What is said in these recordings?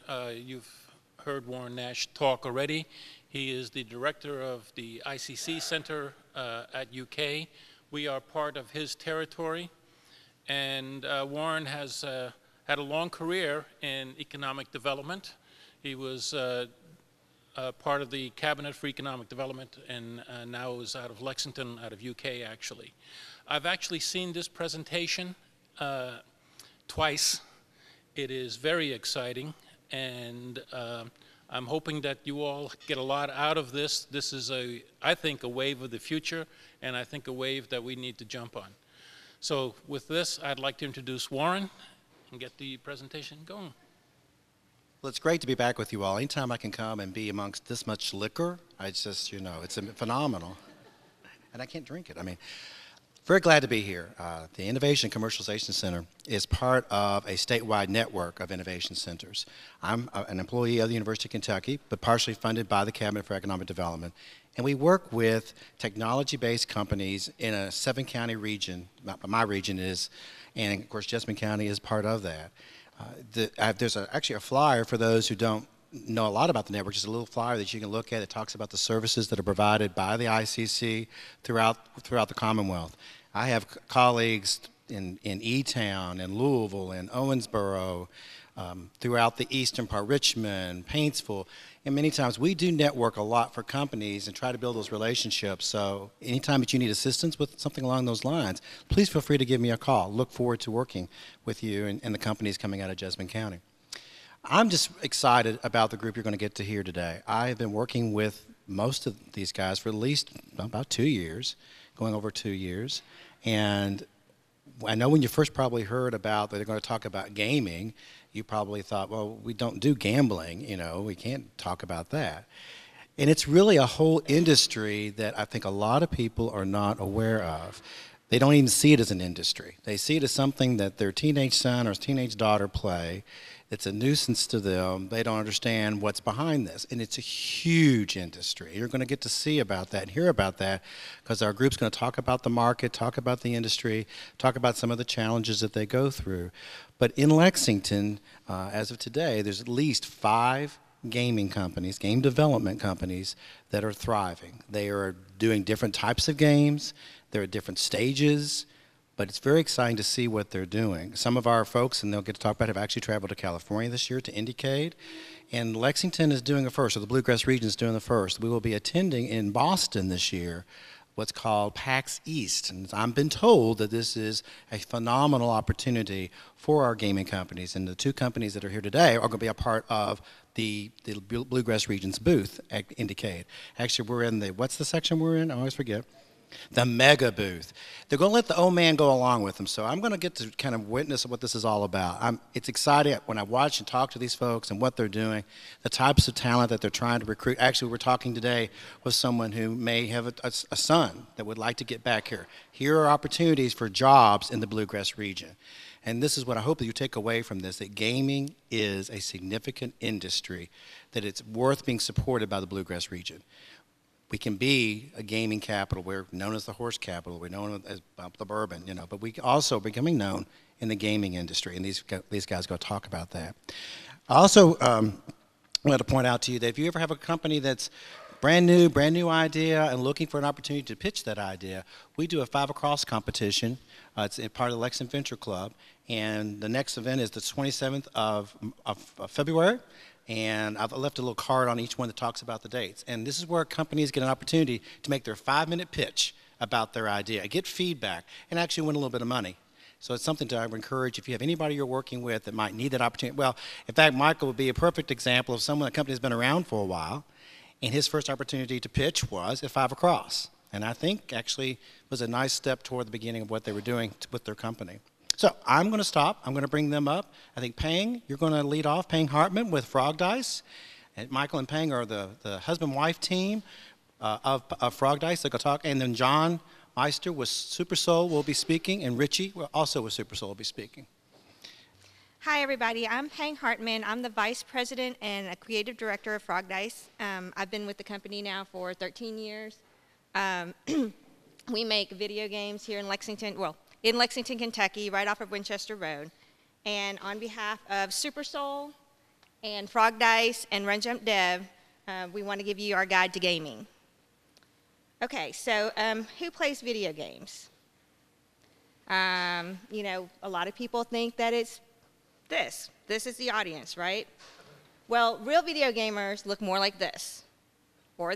here. You've heard Warren Nash talk already. He is the director of the ICC Center at UK. We are part of his territory. And Warren has had a long career in economic development. He was part of the Cabinet for Economic Development, and now is out of Lexington, out of UK actually. I've actually seen this presentation twice. It is very exciting, and I'm hoping that you all get a lot out of this. This is, I think, a wave of the future, and I think a wave that we need to jump on. So with this, I'd like to introduce Warren and get the presentation going. Well, it's great to be back with you all. Anytime I can come and be amongst this much liquor, I just, it's phenomenal. And I can't drink it. I mean, very glad to be here. The Innovation Commercialization Center is part of a statewide network of innovation centers. I'm an employee of the University of Kentucky, but partially funded by the Cabinet for Economic Development. And we work with technology-based companies in a 7-county region. My region is, and of course Jessamine County is part of that. There's actually a flyer for those who don't know a lot about the network, just a little flyer that you can look at. It talks about the services that are provided by the ICC throughout the Commonwealth. I have colleagues in E-Town, in Louisville, in Owensboro, throughout the eastern part, Richmond, Paintsville, and many times we do network a lot for companies and try to build those relationships. So anytime that you need assistance with something along those lines, please feel free to give me a call. Look forward to working with you and the companies coming out of Jessamine County. I'm just excited about the group you're going to get to hear today. I have been working with most of these guys for at least about 2 years, going over 2 years. And I know when you first probably heard about that they're going to talk about gaming, you probably thought, well, we don't do gambling, we can't talk about that. And it's really a whole industry that I think a lot of people are not aware of. They don't even see it as an industry. They see it as something that their teenage son or teenage daughter play. It's a nuisance to them. They don't understand what's behind this. And it's a huge industry. You're going to get to see about that and hear about that because our group's going to talk about the market, talk about the industry, talk about some of the challenges that they go through. But in Lexington, as of today, there's at least 5 gaming companies, game development companies, that are thriving. They are doing different types of games. They're at different stages. But it's very exciting to see what they're doing. Some of our folks, and they'll get to talk about it, have actually traveled to California this year to Indiecade. And Lexington is doing a first, or the Bluegrass region is doing the first. We will be attending in Boston this year what's called PAX East. And I've been told that this is a phenomenal opportunity for our gaming companies. And the 2 companies that are here today are going to be a part of the Bluegrass region's booth at Indiecade. Actually, we're in the, what's the section we're in? I always forget. The mega booth. They're going to let the old man go along with them, so I'm going to get to kind of witness what this is all about. It's exciting when I watch and talk to these folks and what they're doing, the types of talent that they're trying to recruit. Actually, we're talking today with someone who may have a son that would like to get back here. Here are opportunities for jobs in the Bluegrass region. And this is what I hope that you take away from this, that gaming is a significant industry, that it's worth being supported by the Bluegrass region. We can be a gaming capital. We're known as the horse capital. We're known as the bourbon, but we also are becoming known in the gaming industry, and these guys go talk about that. I also wanted to point out to you that if you ever have a company that's brand new idea and looking for an opportunity to pitch that idea, we do a 5 Across competition. It's part of the Lexington Venture Club, and the next event is the 27th of February. And I've left a little card on each one that talks about the dates. And this is where companies get an opportunity to make their 5-minute pitch about their idea, get feedback, and actually win a little bit of money. So it's something I would encourage if you have anybody you're working with that might need that opportunity. Well, in fact, Michael would be a perfect example of someone, a company that's been around for a while, and his first opportunity to pitch was at 5 Across. And I think actually was a nice step toward the beginning of what they were doing with their company. So I'm going to stop. I'm going to bring them up. I think Pang, you're going to lead off, Pang Hartman with Frogdice. And Michael and Pang are the husband-wife team of Frogdice. They're going to talk. And then John Meister with Super Soul will be speaking, and Richie also with Super Soul will be speaking. Hi, everybody. I'm Pang Hartman. I'm the Vice President and a Creative Director of Frogdice. I've been with the company now for 13 years. We make video games here in Lexington, Kentucky, right off of Winchester Road. And on behalf of Super Soul and Frogdice and Run Jump Dev, we want to give you our guide to gaming. Okay, so who plays video games? You know, a lot of people think that it's this. This is the audience, right? Well, real video gamers look more like this, or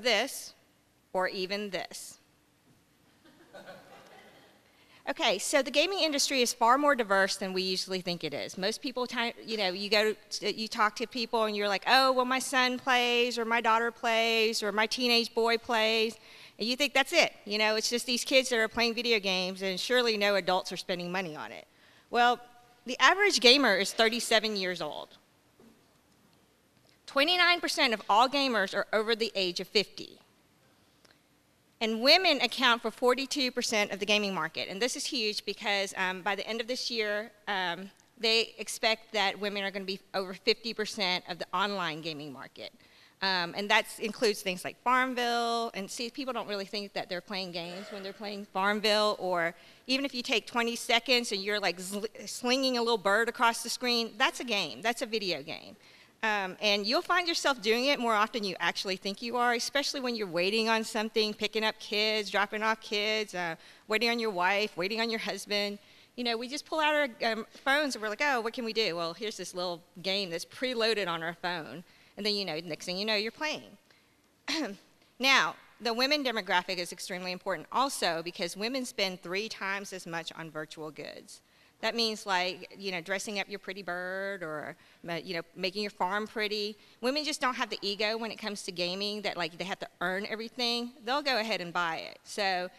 even this. Okay, so the gaming industry is far more diverse than we usually think it is. Most people, you know, you talk to people and you're like, oh, well, my son plays, or my daughter plays, or my teenage boy plays, and you think that's it. You know, it's just these kids that are playing video games, and surely no adults are spending money on it. Well, the average gamer is 37 years old. 29% of all gamers are over the age of 50. And women account for 42% of the gaming market. And this is huge because by the end of this year, they expect that women are going to be over 50% of the online gaming market. And that includes things like Farmville. And see, people don't really think that they're playing games when they're playing Farmville. Or even if you take 20 seconds and you're like slinging a little bird across the screen, that's a game. That's a video game. And you'll find yourself doing it more often than you actually think you are, especially when you're waiting on something, picking up kids, dropping off kids, waiting on your wife, waiting on your husband. You know, we just pull out our phones and we're like, oh, what can we do? Well, here's this little game that's preloaded on our phone. And then, you know, next thing you know, you're playing. Now, the women demographic is extremely important also because women spend 3 times as much on virtual goods. That means, like, you know, dressing up your pretty bird or, you know, making your farm pretty. Women just don't have the ego when it comes to gaming that, like, they have to earn everything. They'll go ahead and buy it. So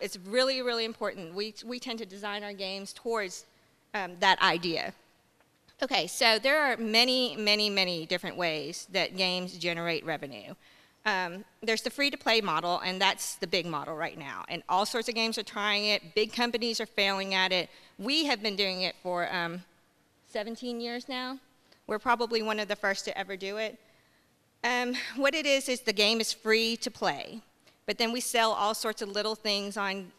it's really, really important. We tend to design our games towards that idea. Okay, so there are many, many, many different ways that games generate revenue. There's the free-to-play model, and that's the big model right now. And all sorts of games are trying it. Big companies are failing at it. We have been doing it for 17 years now. We're probably one of the first to ever do it. What it is the game is free to play. But then we sell all sorts of little things on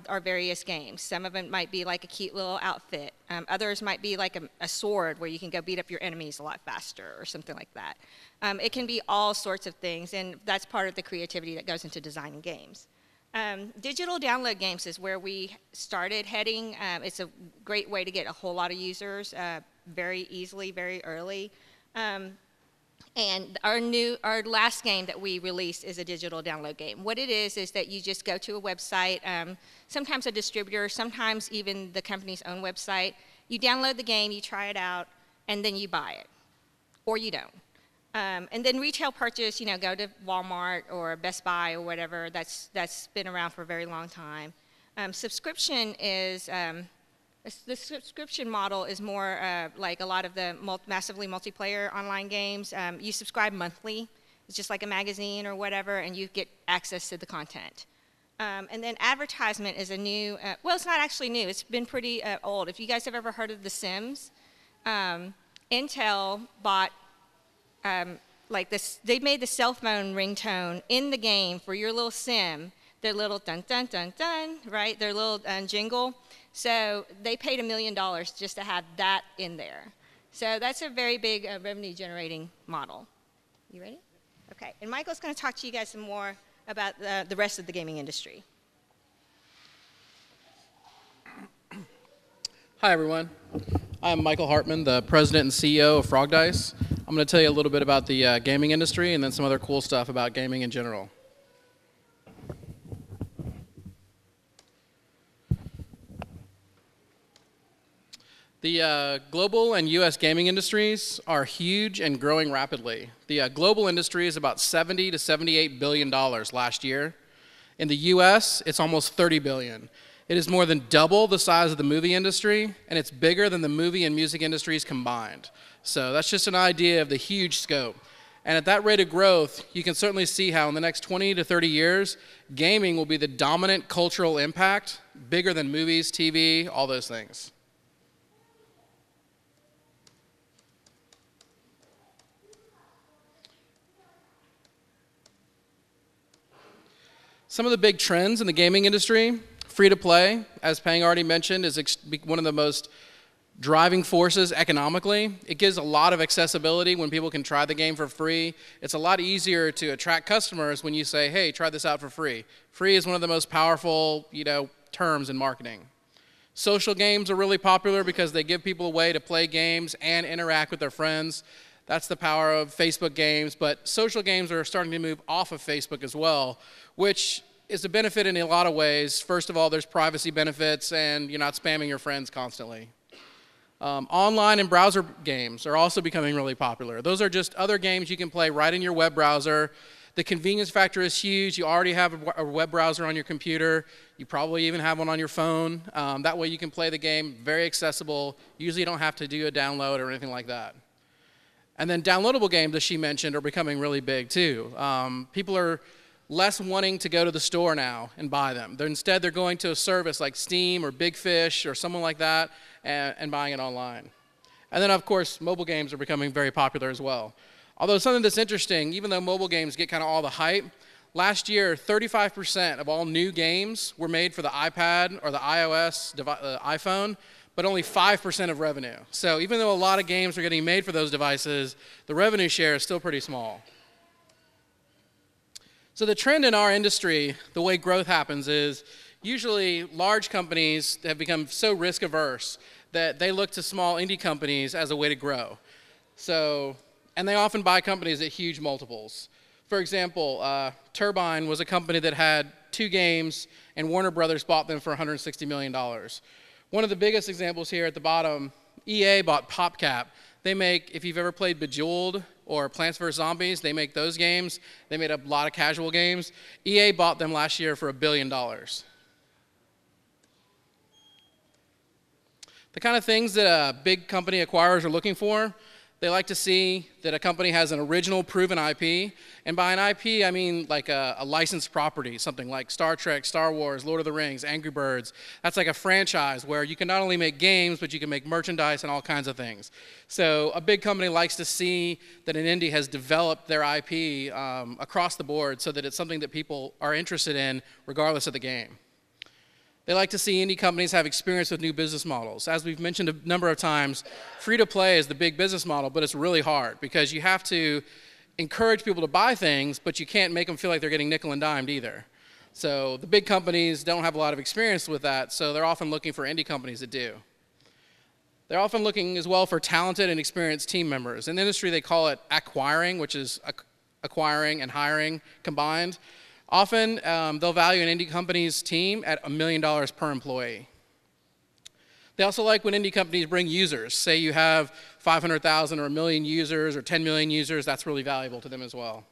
our various games. Some of them might be like a cute little outfit. Others might be like a sword where you can go beat up your enemies a lot faster or something like that. It can be all sorts of things, and that's part of the creativity that goes into designing games. Digital download games is where we started heading. It's a great way to get a whole lot of users very easily, very early. And our last game that we released is a digital download game. What it is that you just go to a website, sometimes a distributor, sometimes even the company's own website. You download the game, you try it out, and then you buy it, or you don't. And then retail purchase, you know, go to Walmart or Best Buy or whatever. That's been around for a very long time. Subscription is the subscription model is more like a lot of the massively multiplayer online games. You subscribe monthly. It's just like a magazine or whatever, and you get access to the content. And then advertisement is a new, well, it's not actually new. It's been pretty old. If you guys have ever heard of The Sims, Intel bought like this. They made the cell phone ringtone in the game for your little sim. Their little dun dun dun dun, right? Their little jingle. So they paid $1 million just to have that in there. So that's a very big revenue generating model. You ready? Okay. And Michael's going to talk to you guys some more about the rest of the gaming industry. Hi, everyone. I'm Michael Hartman, the president and CEO of Frogdice. I'm going to tell you a little bit about the gaming industry and then some other cool stuff about gaming in general. The global and U.S. gaming industries are huge and growing rapidly. The global industry is about $70 to $78 billion last year. In the U.S., it's almost $30 billion. It is more than double the size of the movie industry, and it's bigger than the movie and music industries combined. So that's just an idea of the huge scope. And at that rate of growth, you can certainly see how in the next 20 to 30 years, gaming will be the dominant cultural impact, bigger than movies, TV, all those things. Some of the big trends in the gaming industry, free-to-play, as Pang already mentioned, is one of the most driving forces economically. It gives a lot of accessibility when people can try the game for free. It's a lot easier to attract customers when you say, hey, try this out for free. Free is one of the most powerful, terms in marketing. Social games are really popular because they give people a way to play games and interact with their friends. That's the power of Facebook games, but social games are starting to move off of Facebook as well, which is a benefit in a lot of ways. First of all, there's privacy benefits, and you're not spamming your friends constantly. Online and browser games are also becoming really popular. Those are just other games you can play right in your web browser. The convenience factor is huge. You already have a web browser on your computer. You probably even have one on your phone. That way you can play the game, very accessible. Usually you don't have to do a download or anything like that. And then downloadable games, as she mentioned, are becoming really big too. People are less wanting to go to the store now and buy them. Instead, they're going to a service like Steam or Big Fish or someone like that and buying it online. And then, of course, mobile games are becoming very popular as well. Although something that's interesting, even though mobile games get kind of all the hype, last year, 35% of all new games were made for the iPad or the iOS iPhone, but only 5% of revenue. So even though a lot of games are getting made for those devices, the revenue share is still pretty small. So the trend in our industry, the way growth happens is usually large companies have become so risk averse that they look to small indie companies as a way to grow. And they often buy companies at huge multiples. For example, Turbine was a company that had 2 games, and Warner Brothers bought them for $160 million. One of the biggest examples here at the bottom, EA bought PopCap. They make, if you've ever played Bejeweled or Plants vs. Zombies, they make those games. They made a lot of casual games. EA bought them last year for $1 billion. The kind of things that a big company acquirers are looking for, they like to see that a company has an original proven IP. And by an IP, I mean like a licensed property, something like Star Trek, Star Wars, Lord of the Rings, Angry Birds. That's like a franchise where you can not only make games, but you can make merchandise and all kinds of things. So a big company likes to see that an indie has developed their IP across the board so that it's something that people are interested in regardless of the game. They like to see indie companies have experience with new business models. As we've mentioned a number of times, free-to-play is the big business model, but it's really hard because you have to encourage people to buy things, but you can't make them feel like they're getting nickel and dimed either. So the big companies don't have a lot of experience with that, so they're often looking for indie companies that do. They're often looking as well for talented and experienced team members. In the industry, they call it acquiring, which is acquiring and hiring combined. Often, they'll value an indie company's team at $1 million per employee. They also like when indie companies bring users. Say you have 500,000 or 1 million users or 10 million users, that's really valuable to them as well.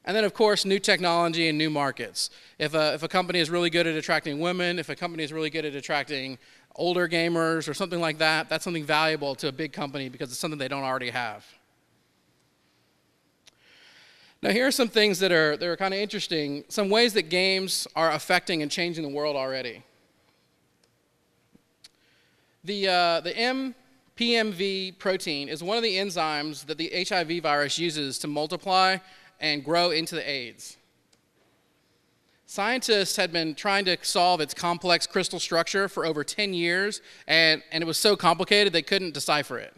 And then, of course, new technology and new markets. If a company is really good at attracting women, if a company is really good at attracting older gamers or something like that, that's something valuable to a big company because it's something they don't already have. Now, here are some things that are kind of interesting, some ways that games are affecting and changing the world already. The MPMV protein is one of the enzymes that the HIV virus uses to multiply and grow into the AIDS. Scientists had been trying to solve its complex crystal structure for over 10 years, and it was so complicated they couldn't decipher it.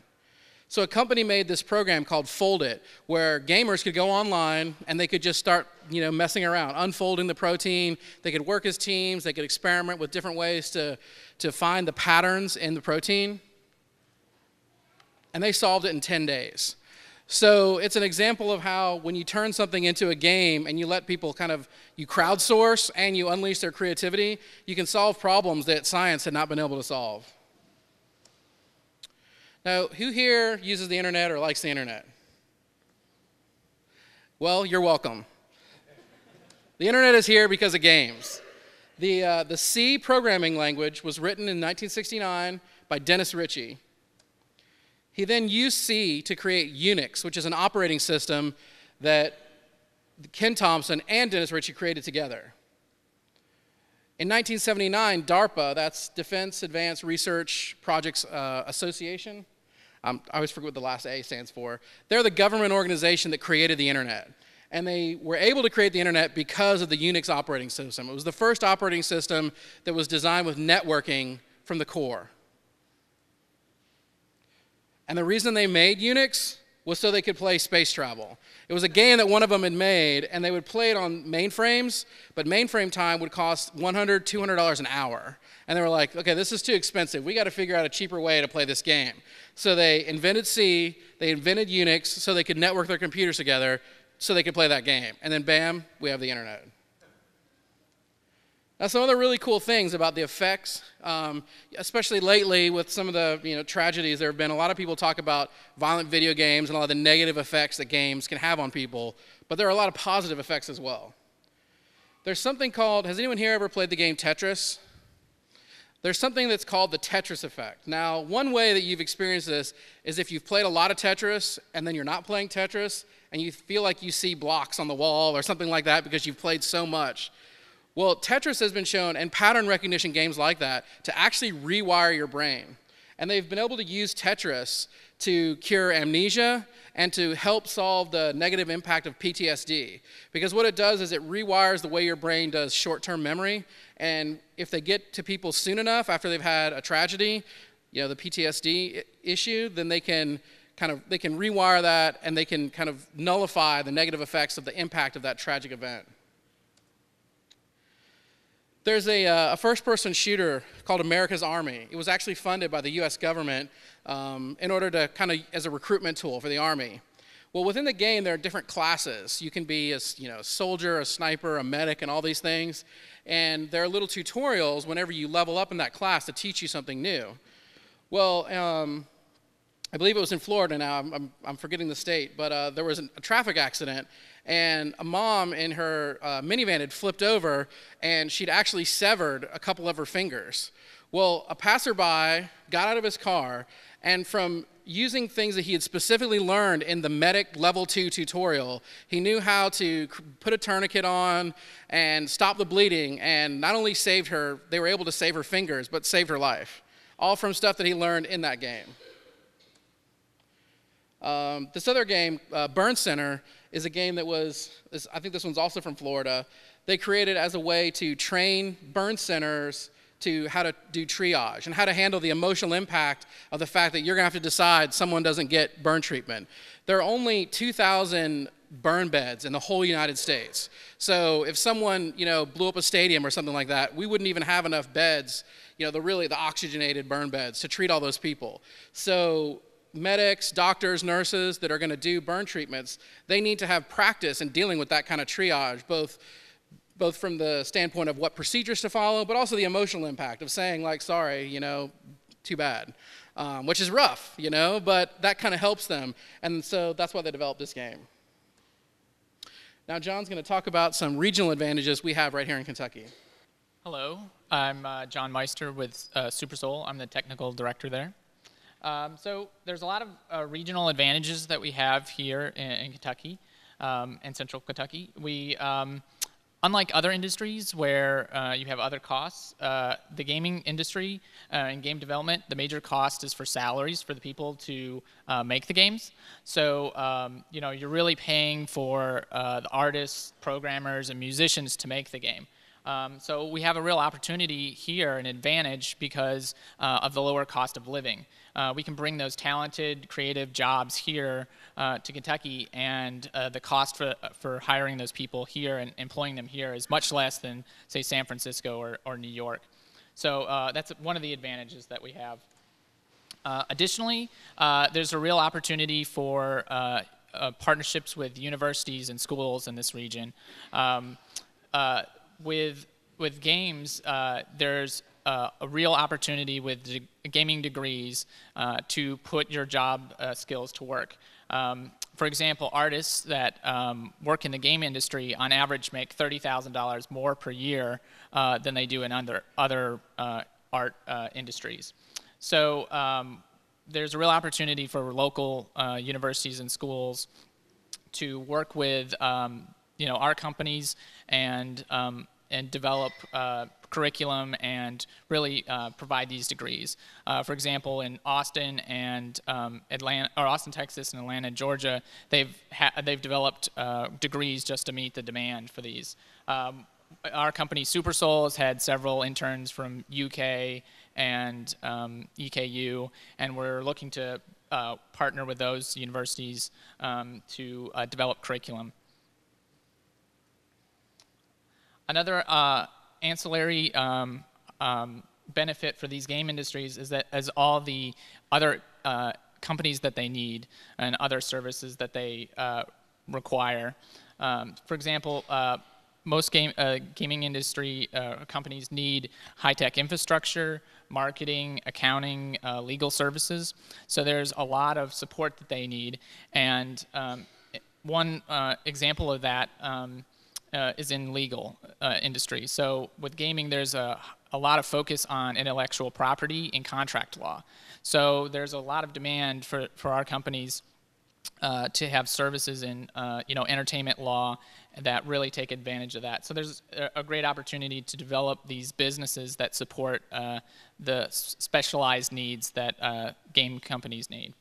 So a company made this program called Fold It, where gamers could go online and they could just start, messing around, unfolding the protein. They could work as teams. They could experiment with different ways to find the patterns in the protein. And they solved it in 10 days. So it's an example of how when you turn something into a game and you let people you crowdsource and you unleash their creativity, you can solve problems that science had not been able to solve. Now, who here uses the internet or likes the internet? Well, you're welcome. The internet is here because of games. The C programming language was written in 1969 by Dennis Ritchie. He then used C to create Unix, which is an operating system that Ken Thompson and Dennis Ritchie created together. In 1979, DARPA, that's Defense Advanced Research Projects Association, I always forget what the last A stands for. They're the government organization that created the internet. And they were able to create the internet because of the Unix operating system. It was the first operating system that was designed with networking from the core. And the reason they made Unix was so they could play space travel. It was a game that one of them had made, and they would play it on mainframes, but mainframe time would cost $100, $200 an hour. And they were like, okay, this is too expensive. We got to figure out a cheaper way to play this game. So they invented C, they invented Unix, so they could network their computers together so they could play that game. And then bam, we have the internet. Now, some other really cool things about the effects, especially lately with some of the tragedies there have been. A lot of people talk about violent video games and a lot of the negative effects that games can have on people, but there are a lot of positive effects as well. There's something called, has anyone here ever played the game Tetris? There's something that's called the Tetris effect. Now, one way that you've experienced this is if you've played a lot of Tetris and then you're not playing Tetris and you feel like you see blocks on the wall or something like that because you've played so much. Well, Tetris has been shown, and pattern recognition games like that, to actually rewire your brain. And they've been able to use Tetris to cure amnesia and to help solve the negative impact of PTSD. Because what it does is it rewires the way your brain does short-term memory. And if they get to people soon enough after they've had a tragedy, the PTSD issue, then they can rewire that and they can kind of nullify the negative effects of the impact of that tragic event. There's a first-person shooter called America's Army. It was actually funded by the U.S. government in order to as a recruitment tool for the Army. Well, within the game, there are different classes. You can be a soldier, a sniper, a medic, and all these things. And there are little tutorials whenever you level up in that class to teach you something new. Well, I believe it was in Florida now. I'm forgetting the state, but there was a traffic accident. And a mom in her minivan had flipped over, and she'd actually severed a couple of her fingers. Well, a passerby got out of his car, and from using things that he had specifically learned in the medic level 2 tutorial, he knew how to put a tourniquet on and stop the bleeding, and not only saved her, they were able to save her fingers, but saved her life. All from stuff that he learned in that game. This other game, Burn Center, is a game that I think this one's also from Florida. They created as a way to train burn centers to how to do triage and how to handle the emotional impact of the fact that you're going to have to decide someone doesn't get burn treatment. There are only 2,000 burn beds in the whole United States. So if someone, blew up a stadium or something like that, we wouldn't even have enough beds, the oxygenated burn beds to treat all those people. So medics, doctors, nurses that are going to do burn treatments, they need to have practice in dealing with that kind of triage, both from the standpoint of what procedures to follow, but also the emotional impact of saying, like, sorry, too bad, which is rough, but that kind of helps them. And so that's why they developed this game. Now, John's going to talk about some regional advantages we have right here in Kentucky. Hello, I'm John Meister with SuperSoul. I'm the technical director there. So there's a lot of regional advantages that we have here in Kentucky and central Kentucky. We, unlike other industries where you have other costs, the gaming industry and game development, the major cost is for salaries for the people to make the games. So, you're really paying for the artists, programmers, and musicians to make the game. So we have a real opportunity here, an advantage, because of the lower cost of living. We can bring those talented, creative jobs here to Kentucky, and the cost for hiring those people here and employing them here is much less than, say, San Francisco or New York. So that's one of the advantages that we have. Additionally, there's a real opportunity for partnerships with universities and schools in this region. With games, there's a real opportunity with gaming degrees to put your job skills to work. For example, artists that work in the game industry on average make $30,000 more per year than they do in other art industries. So there's a real opportunity for local universities and schools to work with our companies and develop curriculum and really provide these degrees. For example, in Austin and Austin, Texas, and Atlanta, Georgia, they've developed degrees just to meet the demand for these. Our company SuperSoul has had several interns from UK and EKU, and we're looking to partner with those universities to develop curriculum. Another ancillary benefit for these game industries is that as all the other companies that they need and other services that they require. For example, most gaming industry companies need high-tech infrastructure, marketing, accounting, legal services. So there's a lot of support that they need. And one example of that is in legal industry. So with gaming, there's a lot of focus on intellectual property and contract law. So there's a lot of demand for our companies to have services in entertainment law that really take advantage of that. So there's a great opportunity to develop these businesses that support the specialized needs that game companies need.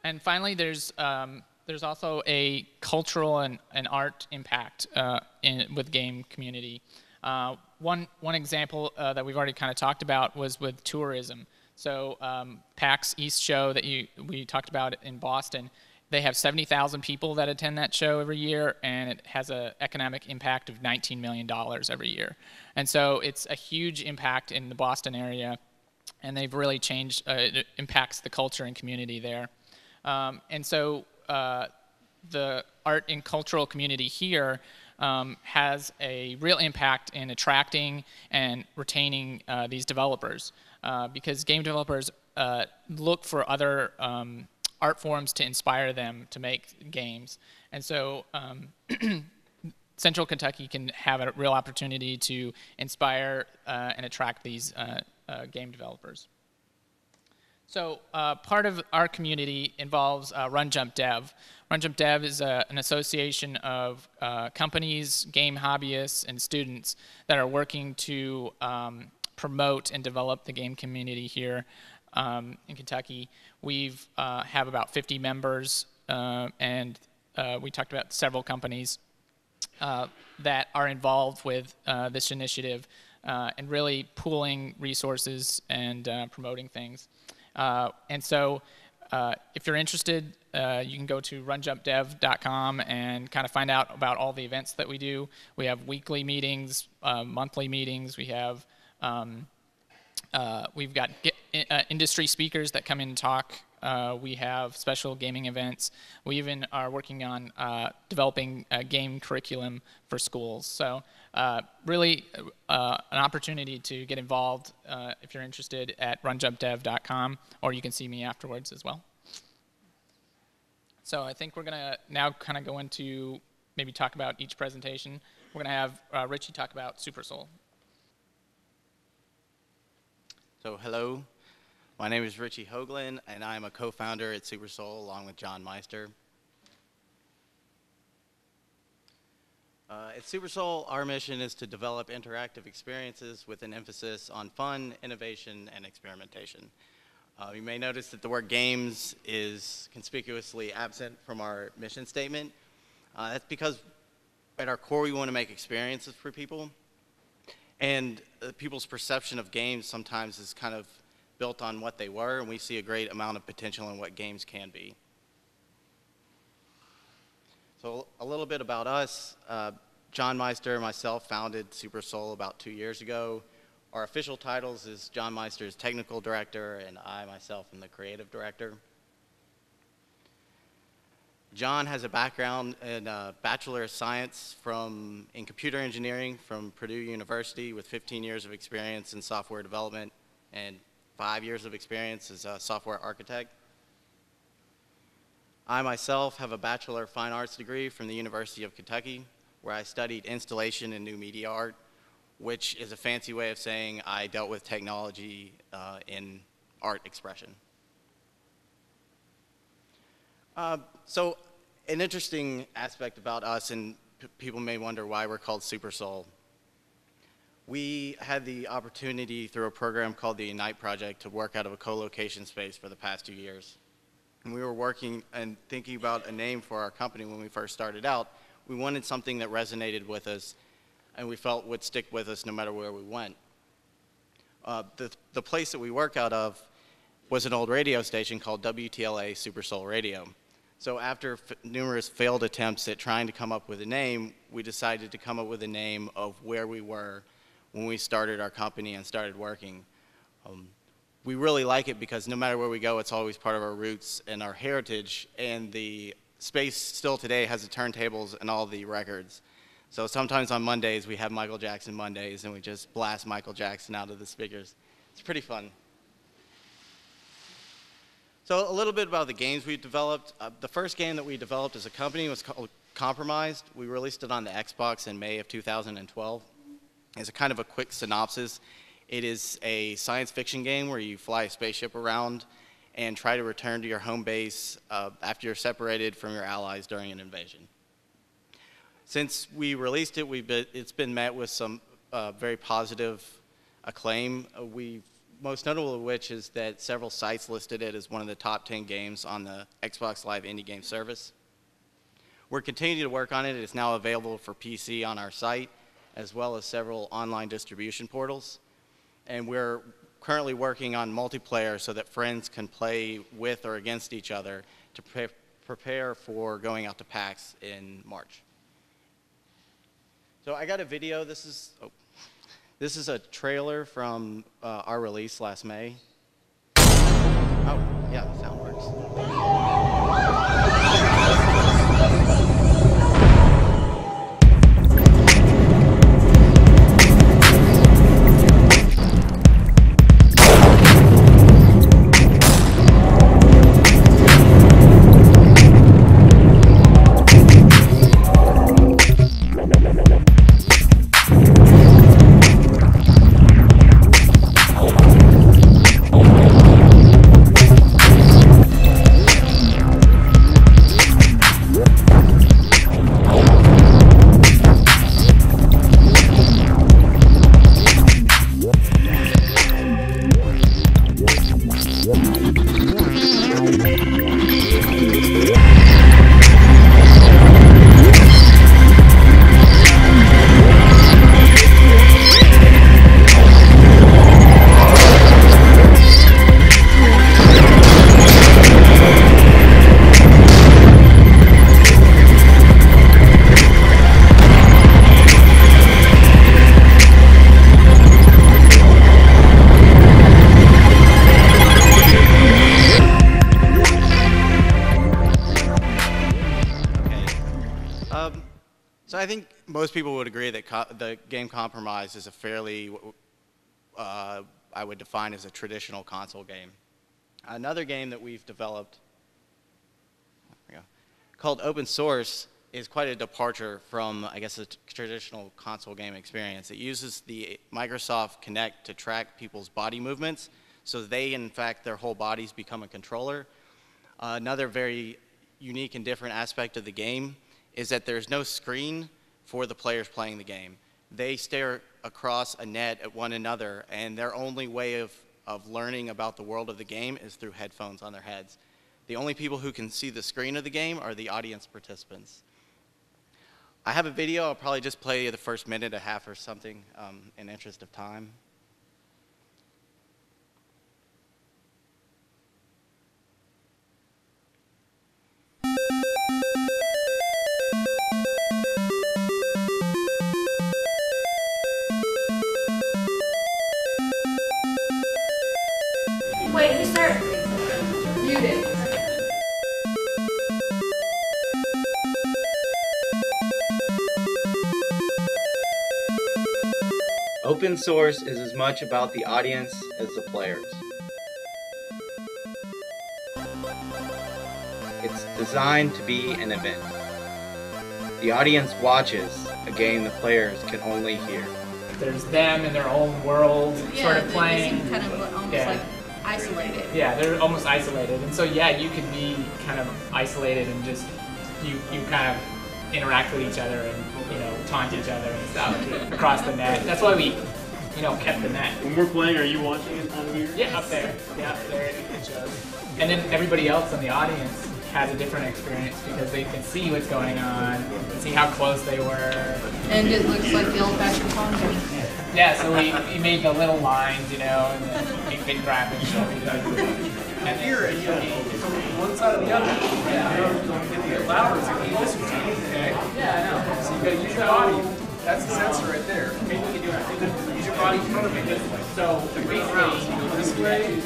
And finally, there's also a cultural and art impact with game community. One example that we've already kind of talked about was with tourism. So PAX East show that we talked about in Boston, they have 70,000 people that attend that show every year, and it has an economic impact of $19 million every year. And so it's a huge impact in the Boston area, and they've really changed, it impacts the culture and community there. And so the art and cultural community here has a real impact in attracting and retaining these developers because game developers look for other art forms to inspire them to make games. And so Central Kentucky can have a real opportunity to inspire and attract these game developers. So part of our community involves Run Jump Dev. Run Jump Dev is an association of companies, game hobbyists, and students that are working to promote and develop the game community here in Kentucky. We've have about 50 members, and we talked about several companies that are involved with this initiative and really pooling resources and promoting things. And so if you're interested, you can go to runjumpdev.com and kind of find out about all the events that we do. We have weekly meetings, monthly meetings. We have we've got industry speakers that come in and talk. We have special gaming events. We even are working on developing a game curriculum for schools. So really an opportunity to get involved if you're interested at runjumpdev.com, or you can see me afterwards as well. So I think we're going to now kind of go into maybe talk about each presentation. We're going to have Richie talk about Super Soul. So hello, my name is Richie Hoagland, and I'm a co-founder at Super Soul along with John Meister. At Super Soul, our mission is to develop interactive experiences with an emphasis on fun, innovation, and experimentation. You may notice that the word games is conspicuously absent from our mission statement. That's because at our core, we want to make experiences for people. And people's perception of games sometimes is kind of built on what they were, and we see a great amount of potential in what games can be. So a little bit about us. John Meister and myself founded Super Soul about 2 years ago. Our official titles is John Meister's technical director, and I myself am the creative director. John has a background in Bachelor of Science in computer engineering from Purdue University with 15 years of experience in software development and 5 years of experience as a software architect. I myself have a Bachelor of Fine Arts degree from the University of Kentucky, where I studied installation and new media art, which is a fancy way of saying I dealt with technology in art expression. So an interesting aspect about us, and people may wonder why we're called Super Soul. We had the opportunity through a program called the Unite Project to work out of a co-location space for the past 2 years. And we were working and thinking about a name for our company when we first started out. We wanted something that resonated with us and we felt would stick with us no matter where we went. The place that we work out of was an old radio station called WTLA Super Soul Radio. So after numerous failed attempts at trying to come up with a name, we decided to come up with a name of where we were when we started our company and started working. We really like it because no matter where we go, it's always part of our roots and our heritage, and the space still today has the turntables and all the records. So sometimes on Mondays, we have Michael Jackson Mondays, and we just blast Michael Jackson out of the speakers. It's pretty fun. So a little bit about the games we've developed. The first game that we developed as a company was called Compromised. We released it on the Xbox in May of 2012. As a kind of a quick synopsis, it is a science fiction game where you fly a spaceship around and try to return to your home base after you're separated from your allies during an invasion. Since we released it, it's been met with some very positive acclaim. Most notable of which is that several sites listed it as one of the top 10 games on the Xbox Live Indie Game Service. We're continuing to work on it. It's now available for PC on our site, as well as several online distribution portals. And we're currently working on multiplayer so that friends can play with or against each other to prepare for going out to PAX in March. So I got a video. This is a trailer from our release last May. Oh, yeah, the sound works. So I think most people would agree that the game Compromise is a fairly, I would define as a traditional console game. Another game that we've developed called Open Source is quite a departure from, I guess, a traditional console game experience. It uses the Microsoft Kinect to track people's body movements, so they, in fact, their whole bodies become a controller. Another very unique and different aspect of the game is that there's no screen for the players playing the game. They stare across a net at one another, and their only way of learning about the world of the game is through headphones on their heads. The only people who can see the screen of the game are the audience participants. I have a video. I'll probably just play the first minute, a half or something in interest of time. Wait, who started? You did. Open source is as much about the audience as the players. It's designed to be an event. The audience watches a game the players can only hear. There's them in their own world, sort of playing. Kind of almost like isolated. Yeah, they're almost isolated, and so yeah, you can be kind of isolated and just you kind of interact with each other and taunt each other and stuff across the net. That's why we kept the net. When we're playing, are you watching it on here? Yeah, up there. Yeah, there it shows. And then everybody else in the audience has a different experience because they can see what's going on, and see how close they were. And it looks like the old-fashioned Pong game. Yeah, so we made the little lines, you know, and then big, big graphics. And here, you know, from one side or the other, yeah, you know, get the louder to keep this routine. Okay? Yeah, I know. So you gotta use your body. That's the sensor right there. Maybe we can do it. Use your body in front of it this way. So basically, you go this way,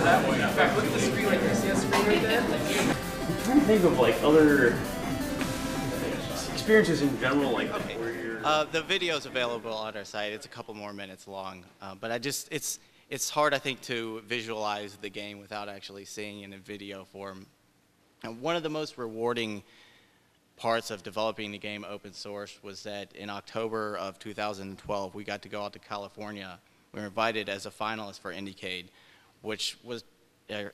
that way. In fact, look at the screen right there. See that screen right there? I'm trying to think of like other experiences in general, like where you're. The video's available on our site. It's a couple more minutes long, but it's hard, I think, to visualize the game without actually seeing it in a video form. And one of the most rewarding parts of developing the game open source was that in October of 2012, we got to go out to California. We were invited as a finalist for IndieCade, which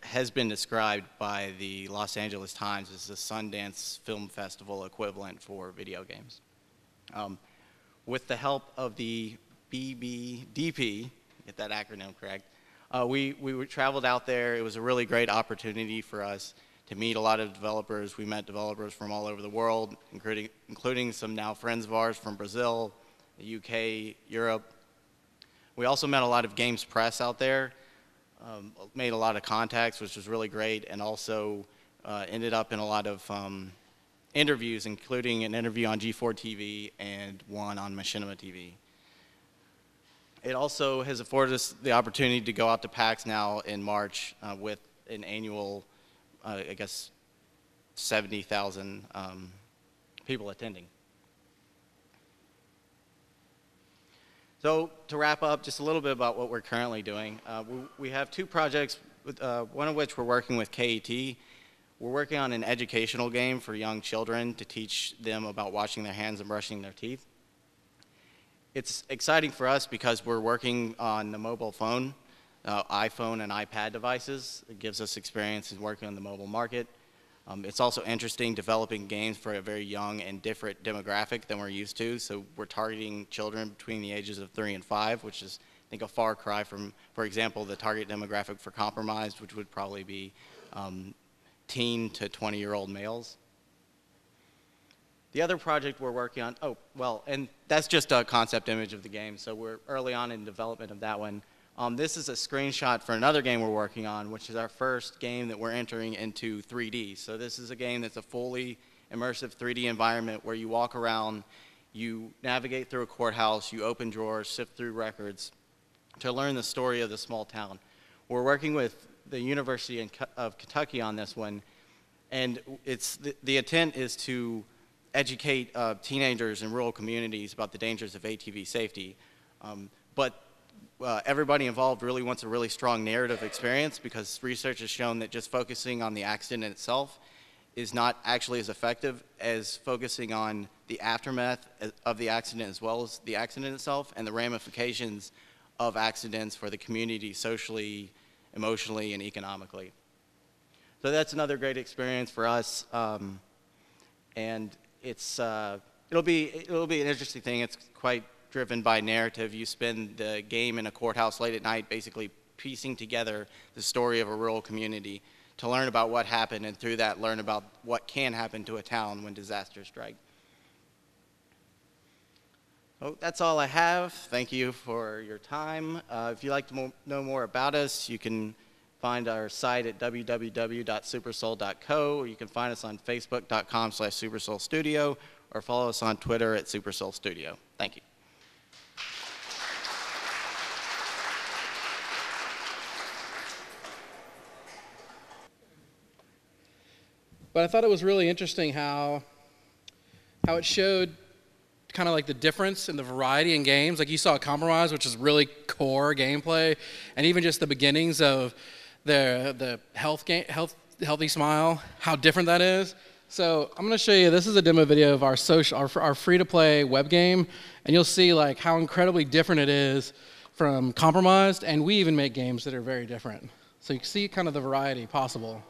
has been described by the Los Angeles Times as the Sundance Film Festival equivalent for video games. With the help of the BBDP, get that acronym correct, we traveled out there. It was a really great opportunity for us to meet a lot of developers. We met developers from all over the world, including some now friends of ours from Brazil, the UK, Europe. We also met a lot of games press out there, made a lot of contacts, which was really great, and also ended up in a lot of interviews, including an interview on G4 TV and one on Machinima TV. It also has afforded us the opportunity to go out to PAX now in March with an annual, I guess, 70,000 people attending. So to wrap up, just a little bit about what we're currently doing. We have two projects, one of which we're working with KET. We're working on an educational game for young children to teach them about washing their hands and brushing their teeth. It's exciting for us because we're working on the mobile phone, iPhone and iPad devices. It gives us experience in working on the mobile market. It's also interesting developing games for a very young and different demographic than we're used to. So we're targeting children between the ages of 3 and 5, which is, I think, a far cry from, for example, the target demographic for Compromised, which would probably be teen to 20-year-old males. The other project we're working on, and that's just a concept image of the game, so we're early on in development of that one. This is a screenshot for another game we're working on, which is our first game that we're entering into 3D. So this is a game that's a fully immersive 3D environment where you walk around, you navigate through a courthouse, you open drawers, sift through records to learn the story of the small town. We're working with the University of Kentucky on this one, and the intent is to educate teenagers in rural communities about the dangers of ATV safety. But everybody involved really wants a really strong narrative experience because research has shown that just focusing on the accident itself is not actually as effective as focusing on the aftermath of the accident as well as the accident itself and the ramifications of accidents for the community socially, emotionally, and economically. So that's another great experience for us, and it'll be an interesting thing. It's quite driven by narrative. You spend the game in a courthouse late at night basically piecing together the story of a rural community to learn about what happened, and through that learn about what can happen to a town when disasters strike. So that's all I have. Thank you for your time. If you'd like to know more about us, you can find our site at www.supersoul.co, or you can find us on facebook.com/supersoulstudio, or follow us on Twitter at supersoulstudio. Thank you. But I thought it was really interesting how it showed kind of like the difference in the variety in games. Like you saw Compromise, which is really core gameplay, and even just the beginnings of the healthy smile, how different that is. So I'm going to show you, this is a demo video of our free-to-play web game, and you'll see like how incredibly different it is from Compromised, and we even make games that are very different. So you can see kind of the variety possible.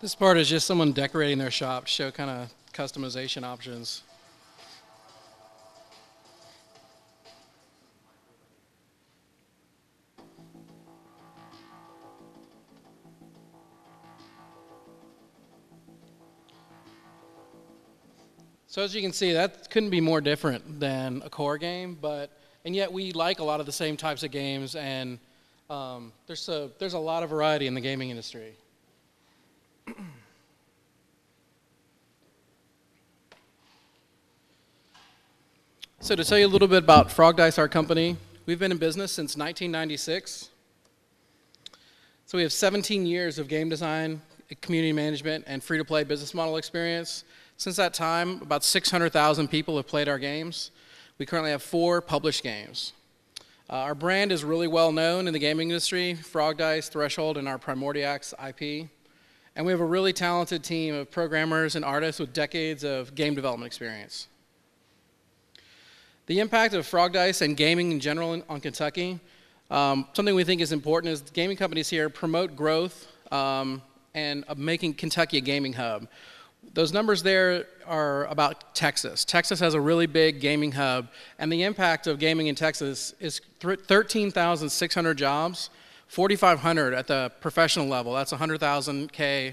This part is just someone decorating their shop, show kind of customization options. So as you can see, that couldn't be more different than a core game, and yet we like a lot of the same types of games, and there's a lot of variety in the gaming industry. So to tell you a little bit about Frogdice, our company, we've been in business since 1996. So we have 17 years of game design, community management, and free-to-play business model experience. Since that time, about 600,000 people have played our games. We currently have 4 published games. Our brand is really well known in the gaming industry, Frogdice, Threshold, and our Primordiax IP. And we have a really talented team of programmers and artists with decades of game development experience. The impact of Frogdice and gaming in general on Kentucky, something we think is important is gaming companies here promote growth and making Kentucky a gaming hub. Those numbers there are about Texas. Texas has a really big gaming hub, and the impact of gaming in Texas is 13,600 jobs, 4,500 at the professional level. That's 100,000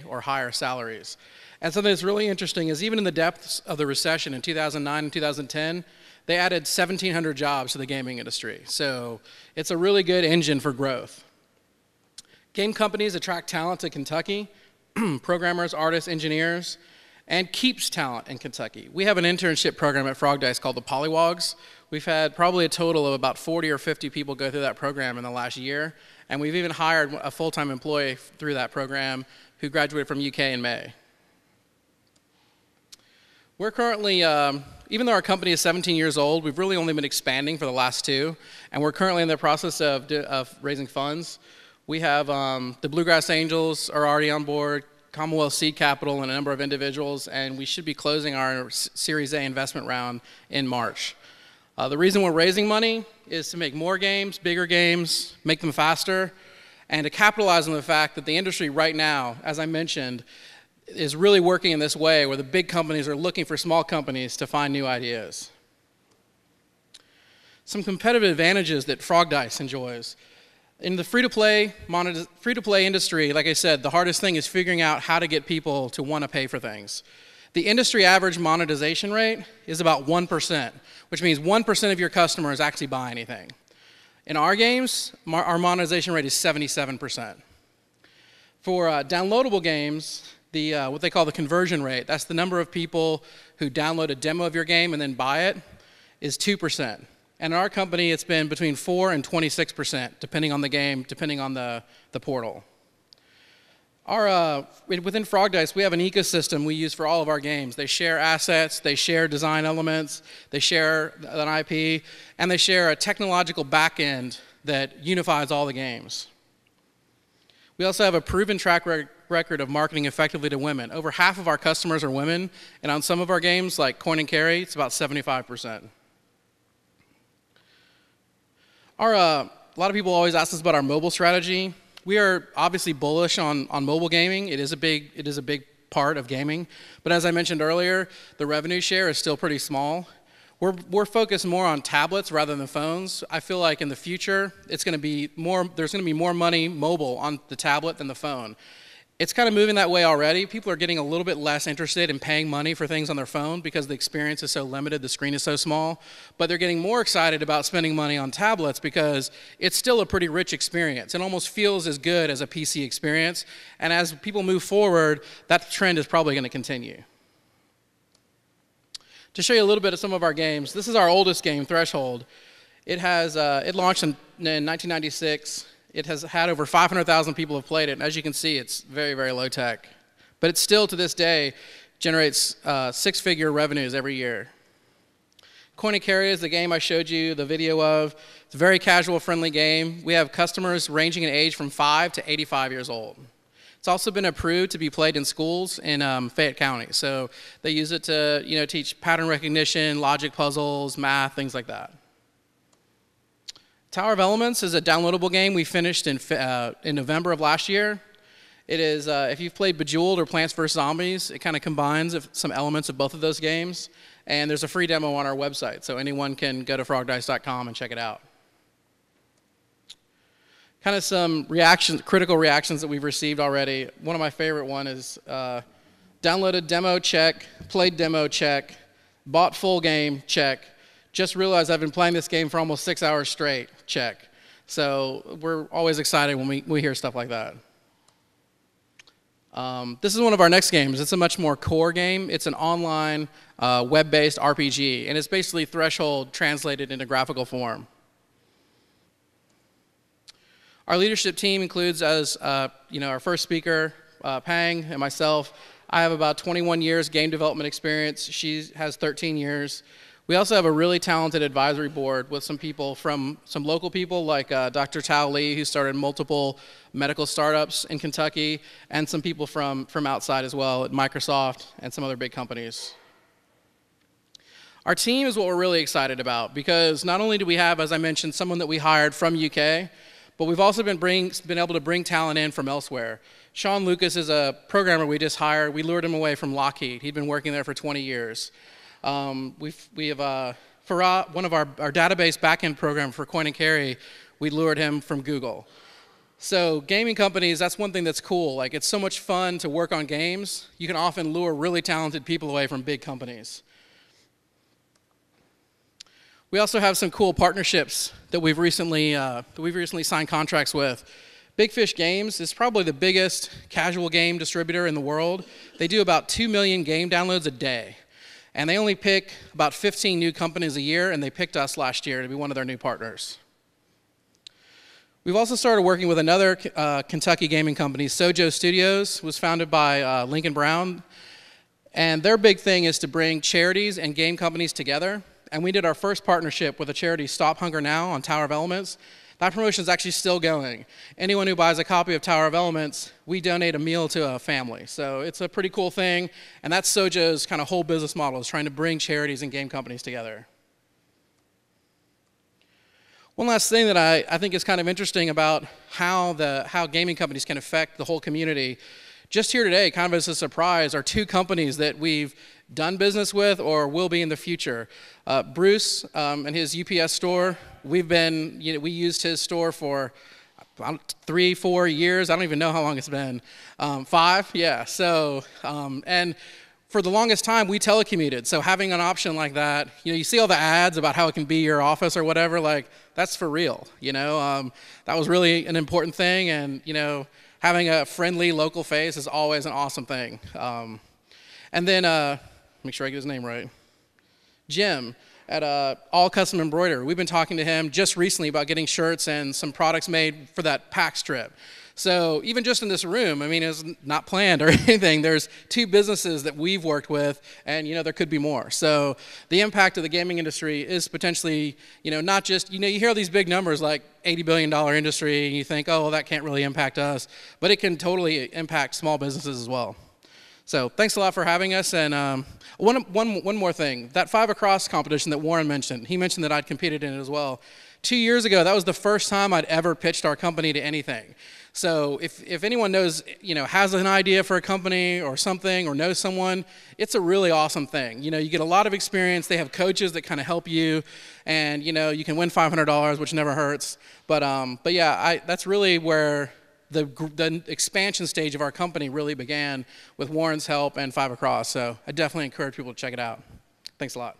or higher salaries. And something that's really interesting is even in the depths of the recession in 2009 and 2010, they added 1,700 jobs to the gaming industry. So it's a really good engine for growth. Game companies attract talent to Kentucky, programmers, artists, engineers, and keeps talent in Kentucky. We have an internship program at Frogdice called the Polywogs. We've had probably a total of about 40 or 50 people go through that program in the last year, and we've even hired a full-time employee through that program who graduated from UK in May. We're currently, even though our company is 17 years old, we've really only been expanding for the last 2, and we're currently in the process of raising funds. We have the Bluegrass Angels are already on board, Commonwealth Seed Capital, and a number of individuals, and we should be closing our Series A investment round in March. The reason we're raising money is to make more games, bigger games, make them faster, and to capitalize on the fact that the industry right now, as I mentioned, is really working in this way where the big companies are looking for small companies to find new ideas. Some competitive advantages that Frogdice enjoys. In the free-to-play industry, like I said, the hardest thing is figuring out how to get people to want to pay for things. The industry average monetization rate is about 1%, which means 1% of your customers actually buy anything. In our games, our monetization rate is 77%. For downloadable games, what they call the conversion rate, that's the number of people who download a demo of your game and then buy it, is 2%. And in our company, it's been between 4 and 26%, depending on the game, depending on the portal. Within Frogdice, we have an ecosystem we use for all of our games. They share assets, they share design elements, they share an IP, and they share a technological backend that unifies all the games. We also have a proven track record of marketing effectively to women. Over half of our customers are women, and on some of our games, like Coin and Carry, it's about 75%. A lot of people always ask us about our mobile strategy. We are obviously bullish on mobile gaming. It is a big part of gaming. But as I mentioned earlier, the revenue share is still pretty small. We're focused more on tablets rather than phones. I feel like in the future, there's going to be more money mobile on the tablet than the phone. It's kind of moving that way already. People are getting a little bit less interested in paying money for things on their phone because the experience is so limited, the screen is so small. But they're getting more excited about spending money on tablets because it's still a pretty rich experience. It almost feels as good as a PC experience. And as people move forward, that trend is probably going to continue. To show you a little bit of some of our games, this is our oldest game, Threshold. It launched in 1996. It has had over 500,000 people have played it, and as you can see, it's very, very low tech. But it still, to this day, generates 6-figure revenues every year. Coin and Carry is the game I showed you the video of. It's a very casual, friendly game. We have customers ranging in age from 5 to 85 years old. It's also been approved to be played in schools in Fayette County. So they use it to teach pattern recognition, logic puzzles, math, things like that. Tower of Elements is a downloadable game we finished in November of last year. It is, if you've played Bejeweled or Plants vs. Zombies, it kind of combines some elements of both of those games. And there's a free demo on our website, so anyone can go to frogdice.com and check it out. Kind of some reactions, critical reactions that we've received already. One of my favorite one is downloaded demo, check. Played demo, check. Bought full game, check. Just realized I've been playing this game for almost 6 hours straight, check. So we're always excited when we hear stuff like that. This is one of our next games. It's a much more core game. It's an online, web-based RPG, and it's basically Threshold translated into graphical form. Our leadership team includes, as our first speaker, Pang, and myself. I have about 21 years game development experience. She has 13 years. We also have a really talented advisory board with some people some local people like Dr. Tao Lee, who started multiple medical startups in Kentucky, and some people from outside as well at Microsoft and some other big companies. Our team is what we're really excited about because not only do we have, as I mentioned, someone that we hired from UK, but we've also been able to bring talent in from elsewhere. Sean Lucas is a programmer we just hired. We lured him away from Lockheed. He'd been working there for 20 years. We have Farah, one of our database backend program for Coin and Carry, we lured him from Google. So gaming companies, that's one thing that's cool. Like, it's so much fun to work on games. You can often lure really talented people away from big companies. We also have some cool partnerships that we've recently signed contracts with. Big Fish Games is probably the biggest casual game distributor in the world. They do about 2 million game downloads a day. And they only pick about 15 new companies a year, and they picked us last year to be one of their new partners. We've also started working with another Kentucky gaming company, Sojo Studios, was founded by Lincoln Brown. And their big thing is to bring charities and game companies together. And we did our first partnership with the charity Stop Hunger Now on Tower of Elements. That promotion is actually still going. Anyone who buys a copy of Tower of Elements, we donate a meal to a family. So it's a pretty cool thing, and that's Sojo's kind of whole business model, is trying to bring charities and game companies together. One last thing that I think is kind of interesting about how gaming companies can affect the whole community. Just here today, kind of as a surprise, are 2 companies that we've done business with or will be in the future. Bruce and his UPS store, we used his store for 3-4 years. I don't even know how long it's been. 5, yeah. So, and for the longest time, we telecommuted. So having an option like that, you see all the ads about how it can be your office or whatever, like, that's for real, That was really an important thing, and, having a friendly local face is always an awesome thing. And then, make sure I get his name right, Jim at All Custom Embroider. We've been talking to him just recently about getting shirts and some products made for that PAX trip. So even just in this room, I mean, it's not planned or anything. There's 2 businesses that we've worked with, and there could be more. So the impact of the gaming industry is potentially, not just, you hear all these big numbers like $80 billion industry, and you think, oh, well, that can't really impact us, but it can totally impact small businesses as well. So thanks a lot for having us. And one more thing, that 5 Across competition that Warren mentioned, he mentioned that I'd competed in it as well. 2 years ago, that was the first time I'd ever pitched our company to anything. So if anyone knows, has an idea for a company or something, or knows someone, it's a really awesome thing. You get a lot of experience. They have coaches that kind of help you, and you can win $500, which never hurts. But yeah, that's really where the expansion stage of our company really began, with Warren's help and 5 Across. So I definitely encourage people to check it out. Thanks a lot.